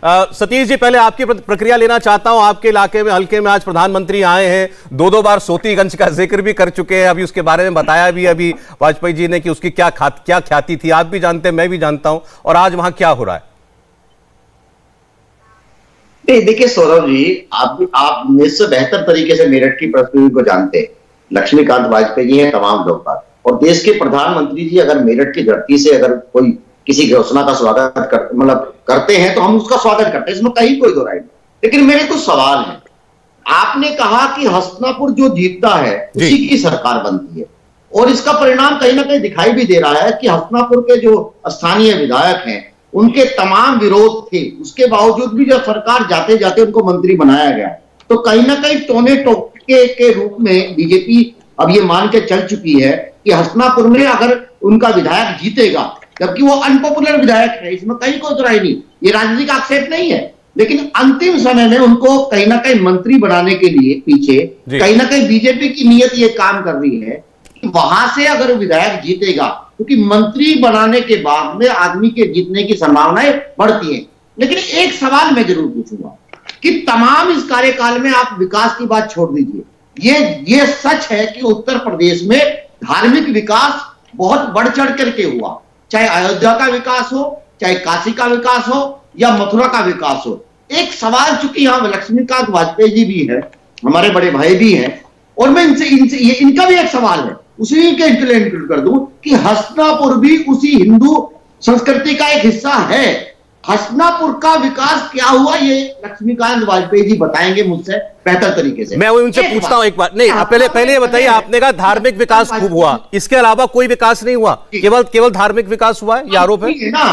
सतीश जी, पहले आपकी प्रक्रिया लेना चाहता हूं। आपके इलाके में हल्के में आज प्रधानमंत्री आए हैं, दो बार सोतीगंज का जिक्र भी कर चुके हैं, अभी उसके बारे में बताया भी अभी वाजपेयी जी ने कि उसकी क्या ख्याति थी। आप भी जानते हैं, मैं भी जानता हूं। और आज वहां क्या हो रहा है? देखिए सौरभ जी, आप मुझसे बेहतर तरीके से मेरठ की परिस्थिति को जानते हैं। लक्ष्मीकांत वाजपेयी जी हैं, तमाम लोग बात, और देश के प्रधानमंत्री जी अगर मेरठ की धरती से अगर कोई किसी घोषणा का स्वागत करते हैं तो हम उसका स्वागत करते हैं, इसमें कहीं कोई दो राय नहीं। लेकिन मेरे कुछ सवाल हैं। आपने कहा कि हसनापुर जो जीतता है उसी की सरकार बनती है, और इसका परिणाम कहीं ना कहीं दिखाई भी दे रहा है कि हसनापुर के जो स्थानीय विधायक हैं उनके तमाम विरोध थे, उसके बावजूद भी जब सरकार जाते जाते उनको मंत्री बनाया गया, तो कहीं ना कहीं टोने टोटके के रूप में बीजेपी अब ये मान के चल चुकी है कि हसनापुर में अगर उनका विधायक जीतेगा, जबकि वो अनपॉपुलर विधायक है, इसमें कहीं कोई दोहराई नहीं, ये राजनीतिक आक्षेप नहीं है, लेकिन अंतिम समय में उनको कहीं ना कहीं मंत्री बनाने के लिए पीछे कहीं ना कहीं बीजेपी की नीयत ये काम कर रही है कि वहां से अगर विधायक जीतेगा, क्योंकि मंत्री बनाने के बाद में आदमी के जीतने की संभावनाएं बढ़ती हैं। लेकिन एक सवाल मैं जरूर पूछूंगा कि तमाम इस कार्यकाल में आप विकास की बात छोड़ दीजिए, ये सच है कि उत्तर प्रदेश में धार्मिक विकास बहुत बढ़ चढ़ करके हुआ, चाहे अयोध्या का विकास हो, चाहे काशी का विकास हो या मथुरा का विकास हो। एक सवाल, चूंकि यहां लक्ष्मीकांत वाजपेयी जी भी है, हमारे बड़े भाई भी हैं, और मैं इनका भी एक सवाल है, उसी के लिए इंक्लूड कर दूं कि हसनापुर भी उसी हिंदू संस्कृति का एक हिस्सा है। हसनापुर का विकास क्या हुआ, ये लक्ष्मीकांत वाजपेयी जी बताएंगे मुझसे बेहतर तरीके से। मैं उनसे पूछता हूं एक बार। नहीं, पहले बताइए, आपने कहा धार्मिक विकास खूब हुआ, इसके अलावा कोई विकास नहीं हुआ, केवल धार्मिक विकास हुआ है, ये आरोप है ना?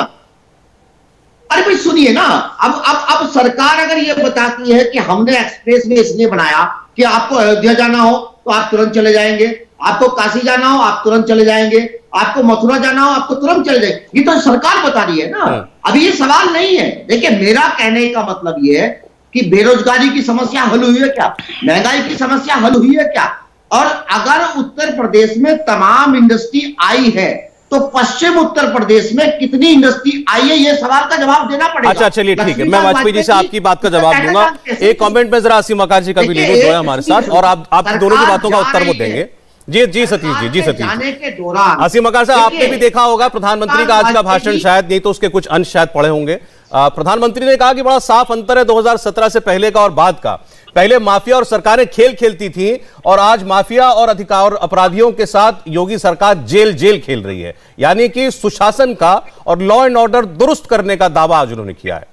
अरे भाई सुनिए ना, अब सरकार अगर ये बताती है कि हमने एक्सप्रेस वे इसलिए बनाया कि आपको अयोध्या जाना हो तो आप तुरंत चले जाएंगे, आपको काशी जाना हो आप तुरंत चले जाएंगे, आपको मथुरा जाना हो आपको तुरंत चले जाएंगे, ये तो सरकार बता रही है ना। अभी ये सवाल नहीं है। देखिए, मेरा कहने का मतलब ये है कि बेरोजगारी की समस्या हल हुई है क्या, महंगाई की समस्या हल हुई है क्या, और अगर उत्तर प्रदेश में तमाम इंडस्ट्री आई है तो पश्चिम उत्तर प्रदेश में कितनी इंडस्ट्री आई है, ये सवाल का जवाब देना पड़ेगा। अच्छा चलिए ठीक है, मैं वाजपेयी जी से आपकी बात का जवाब दूंगा। एक कमेंट में जरा असीम मकार जी का भी ले लो, जो है हमारे साथ, और आप दोनों की बातों का उत्तर वो देंगे। जी सतीश जी जाने के दौरान असीम मकार साहब, आपने भी देखा होगा प्रधानमंत्री का आज का भाषण, शायद नहीं तो उसके कुछ अंश शायद पढ़े होंगे। प्रधानमंत्री ने कहा कि बड़ा साफ अंतर है 2017 से पहले का और बाद का। पहले माफिया और सरकारें खेल खेलती थी, और आज माफिया और अपराधियों के साथ योगी सरकार जेल खेल रही है। यानी कि सुशासन का और लॉ एंड ऑर्डर दुरुस्त करने का दावा आज उन्होंने किया है।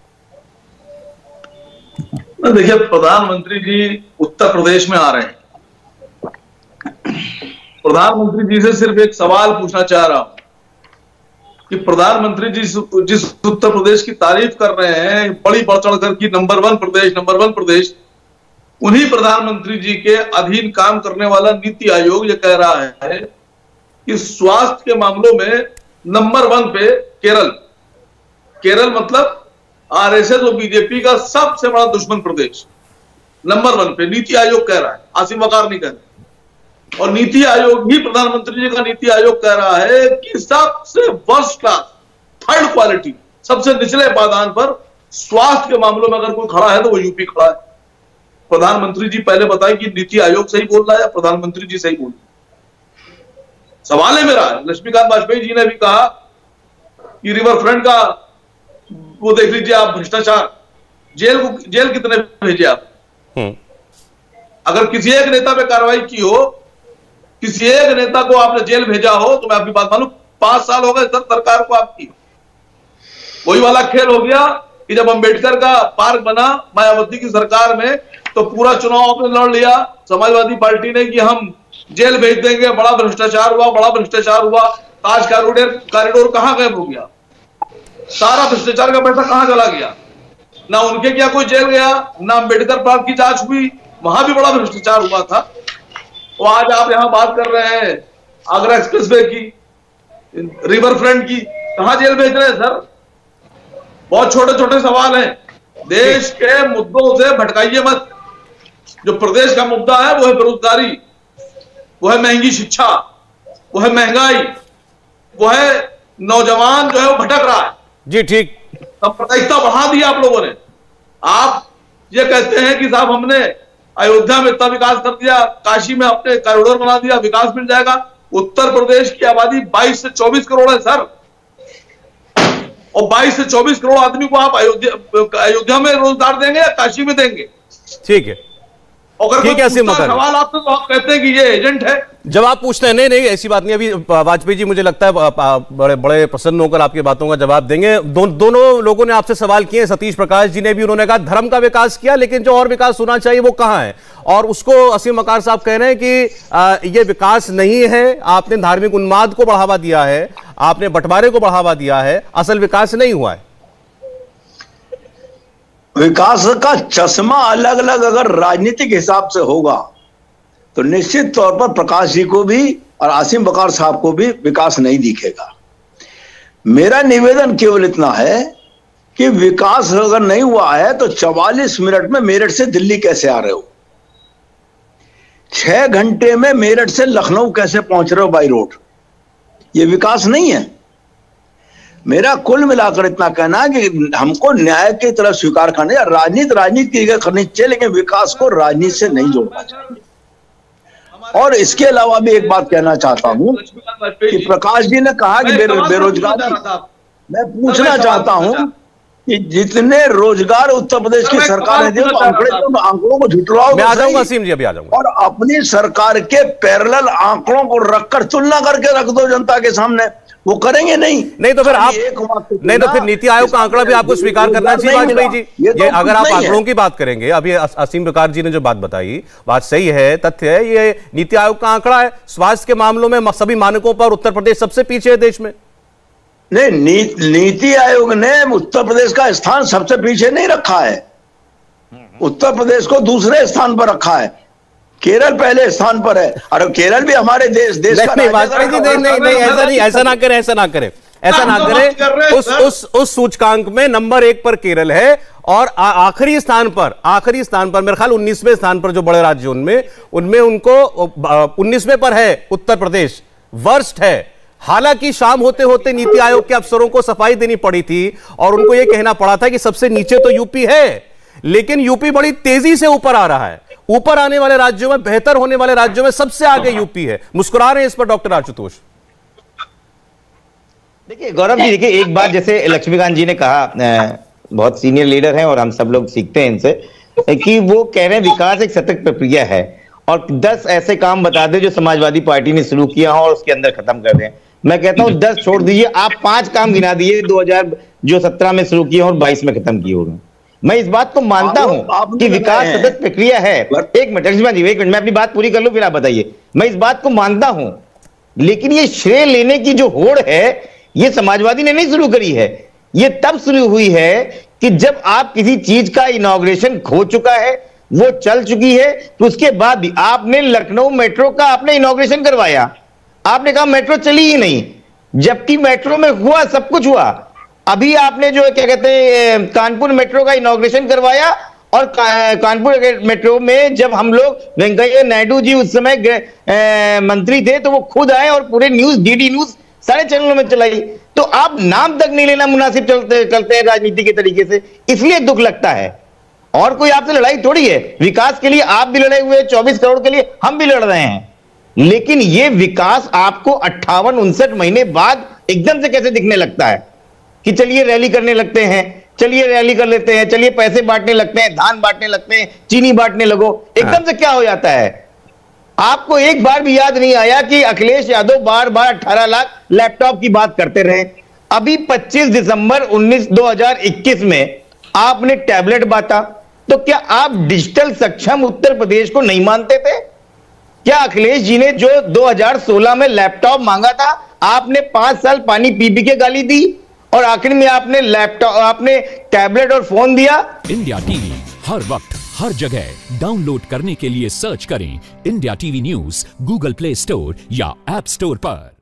देखिए, प्रधानमंत्री जी उत्तर प्रदेश में आ रहे हैं। प्रधानमंत्री जी से सिर्फ एक सवाल पूछना चाह रहा हूं कि प्रधानमंत्री जी जिस उत्तर प्रदेश की तारीफ कर रहे हैं, बड़ी बढ़ चढ़ कर की नंबर वन प्रदेश, उन्हीं प्रधानमंत्री जी के अधीन काम करने वाला नीति आयोग ये कह रहा है कि स्वास्थ्य के मामलों में नंबर 1 पे केरल मतलब आरएसएस और बीजेपी का सबसे बड़ा दुश्मन प्रदेश, नंबर 1 पे नीति आयोग कह रहा है, आसिम वकार नहीं कह रहे। और नीति आयोग ही, प्रधानमंत्री जी का नीति आयोग कह रहा है कि सबसे वर्स्ट क्लास, थर्ड क्वालिटी, सबसे निचले पायदान पर स्वास्थ्य के मामलों में अगर कोई खड़ा है तो वो यूपी खड़ा है। प्रधानमंत्री जी पहले बताएं कि नीति आयोग सही बोल रहा है या प्रधानमंत्री जी सही बोल रहे हैं? सवाल है मेरा। लक्ष्मीकांत वाजपेयी जी ने भी कहा कि रिवर फ्रंट का वो देख लीजिए आप, भ्रष्टाचार, जेल कितने भेजे आप? अगर किसी एक नेता पे कार्रवाई की हो, किसी एक नेता को आपने जेल भेजा हो, तो मैं आपकी बात मानूं, 5 साल हो गए सरकार को आपकी। वही वाला खेल हो गया कि जब अंबेडकर का पार्क बना मायावती की सरकार में, तो पूरा चुनाव आपने लड़ लिया समाजवादी पार्टी ने कि हम जेल भेज देंगे, बड़ा भ्रष्टाचार हुआ। ताज कॉरिडोर कहां गायब हो गया? सारा भ्रष्टाचार का पैसा कहां चला गया? ना उनके क्या कोई जेल गया, ना अंबेडकर पार्क की जांच हुई, वहां भी बड़ा भ्रष्टाचार हुआ था। और आज आप यहां बात कर रहे हैं आगरा एक्सप्रेसवे की, रिवर फ्रंट की, कहां जेल भेज रहे हैं सर? बहुत छोटे छोटे सवाल हैं, देश के मुद्दों से भटकाइए मत। जो प्रदेश का मुद्दा है वो है बेरोजगारी, वो है महंगी शिक्षा, वो है महंगाई, वो है नौजवान जो है वो भटक रहा है। जी ठीक, सांप्रदायिकता बढ़ा दी आप लोगों ने। आप ये कहते हैं कि साहब हमने अयोध्या में इतना विकास कर दिया, काशी में अपने कॉरिडोर बना दिया, विकास मिल जाएगा। उत्तर प्रदेश की आबादी 22 से 24 करोड़ है सर, और 22 से 24 करोड़ आदमी को आप अयोध्या में रोजगार देंगे या काशी में देंगे? ठीक है, अगर सवाल आपसे तो आप कहते हैं कि ये एजेंट है। जब आप पूछते हैं नहीं नहीं ऐसी बात नहीं। अभी वाजपेयी जी मुझे लगता है बड़े बड़े प्रसन्न होकर आपकी बातों का जवाब देंगे। दोनों लोगों ने आपसे सवाल किए, सतीश प्रकाश जी ने भी, उन्होंने कहा धर्म का विकास किया, लेकिन जो और विकास होना चाहिए वो कहां है? और उसको असीम मकार साहब कह रहे हैं कि ये विकास नहीं है, आपने धार्मिक उन्माद को बढ़ावा दिया है, आपने बंटवारे को बढ़ावा दिया है, असल विकास नहीं हुआ है। विकास का चश्मा अलग अलग अगर राजनीतिक हिसाब से होगा तो निश्चित तौर पर प्रकाश जी को भी और आसिम बकार साहब को भी विकास नहीं दिखेगा। मेरा निवेदन केवल इतना है कि विकास अगर नहीं हुआ है तो 44 मिनट में मेरठ से दिल्ली कैसे आ रहे हो, 6 घंटे में मेरठ से लखनऊ कैसे पहुंच रहे हो बाई रोड? ये विकास नहीं है। मेरा कुल मिलाकर इतना कहना है कि हमको न्याय की तरफ स्वीकार करना है, राजनीति करनी चाहिए, लेकिन विकास को राजनीति से नहीं जोड़ना चाहिए। और इसके अलावा भी एक बात कहना चाहता हूं कि प्रकाश जी ने कहा कि बेरोजगार, मैं पूछना चाहता हूं कि जितने रोजगार उत्तर प्रदेश की सरकार ने दिए तो आंकड़ों को झुटलाओ। मैं आ जाऊंगा असीम जी, अभी आ जाऊंगा। और अपनी सरकार के पैरेलल आंकड़ों को रखकर तुलना करके रख दो जनता के सामने, वो करेंगे नहीं तो फिर आप नहीं तो फिर नीति आयोग का आंकड़ा भी आपको स्वीकार करना चाहिए वाजपेयी जी। ये अगर आप आंकड़ों की बात करेंगे, अभी असीम प्रकाश जी ने जो बात बताई बात सही है, तथ्य है, ये नीति आयोग का आंकड़ा है। स्वास्थ्य के मामलों में सभी मानकों पर उत्तर प्रदेश सबसे पीछे है देश में। नहीं, नीति आयोग ने उत्तर प्रदेश का स्थान सबसे पीछे नहीं रखा है, उत्तर प्रदेश को दूसरे स्थान पर रखा है। केरल पहले स्थान पर है, और केरल भी हमारे देश का नहीं, वाजपेयी जी नहीं, ऐसा ना करें। उस सूचकांक में नंबर 1 पर केरल है, और आखिरी स्थान पर मेरे ख्याल 19वें स्थान पर जो बड़े राज्य उनमें उनको 19वें पर है उत्तर प्रदेश, वर्स्ट है। हालांकि शाम होते होते नीति आयोग के अफसरों को सफाई देनी पड़ी थी और उनको यह कहना पड़ा था कि सबसे नीचे तो यूपी है, लेकिन यूपी बड़ी तेजी से ऊपर आ रहा है। ऊपर आने वाले राज्यों में, बेहतर होने वाले राज्यों में सबसे आगे यूपी है। मुस्कुरा रहे हैं इस पर डॉक्टर आशुतोष। देखिए गौरव जी, देखिए एक बात जैसे लक्ष्मीकांत जी ने कहा, बहुत सीनियर लीडर हैं और हम सब लोग सीखते हैं इनसे, कि वो कह रहे हैं विकास एक सतत प्रक्रिया है और 10 ऐसे काम बता दे जो समाजवादी पार्टी ने शुरू किया हो और उसके अंदर खत्म कर दें। मैं कहता हूं 10 छोड़ दीजिए, आप 5 काम गिना दिए 2017 में शुरू किए और 22 में खत्म किए होंगे। मैं इस बात को मानता हूं कि विकास सतत प्रक्रिया है। एक मिनट लक्ष्मण जी, एक मिनट, मैं अपनी बात पूरी कर लूं फिर आप बताइए। मैं इस बात को मानता हूं, लेकिन ये श्रेय लेने की जो होड़ है ये समाजवादी ने नहीं शुरू करी है। ये तब शुरू हुई है कि जब आप किसी चीज का इनॉग्रेशन हो चुका है, वो चल चुकी है, तो उसके बाद भी आपने लखनऊ मेट्रो का आपने इनॉग्रेशन करवाया, आपने कहा मेट्रो चली ही नहीं, जबकि मेट्रो में हुआ, सब कुछ हुआ। अभी आपने जो क्या कहते हैं कानपुर मेट्रो का इनॉग्रेशन करवाया, और कानपुर मेट्रो में जब हम लोग, वेंकैया नायडू जी उस समय मंत्री थे, तो वो खुद आए और पूरे न्यूज, डीडी न्यूज सारे चैनलों में चलाई। तो आप नाम तक नहीं लेना मुनासिब चलते हैं राजनीति के तरीके से, इसलिए दुख लगता है। और कोई आपसे लड़ाई थोड़ी है, विकास के लिए आप भी लड़े हुए, 24 करोड़ के लिए हम भी लड़ रहे हैं, लेकिन ये विकास आपको 58-59 महीने बाद एकदम से कैसे दिखने लगता है कि चलिए रैली करने लगते हैं, चलिए रैली कर लेते हैं, चलिए पैसे बांटने लगते हैं, धान बांटने लगते हैं, चीनी बांटने लगो, एकदम से क्या हो जाता है? आपको एक बार भी याद नहीं आया कि अखिलेश यादव बार बार 18 लाख लैपटॉप की बात करते रहे। अभी 25 दिसंबर 2021 में आपने टैबलेट बांटा, तो क्या आप डिजिटल सक्षम उत्तर प्रदेश को नहीं मानते थे? क्या अखिलेश जी ने जो 2016 में लैपटॉप मांगा था, आपने 5 साल पानी पी पी के गाली दी और आखिर में आपने लैपटॉप, आपने टैबलेट और फोन दिया? इंडिया टीवी हर वक्त हर जगह डाउनलोड करने के लिए सर्च करें India TV news Google play store या ऐप स्टोर पर।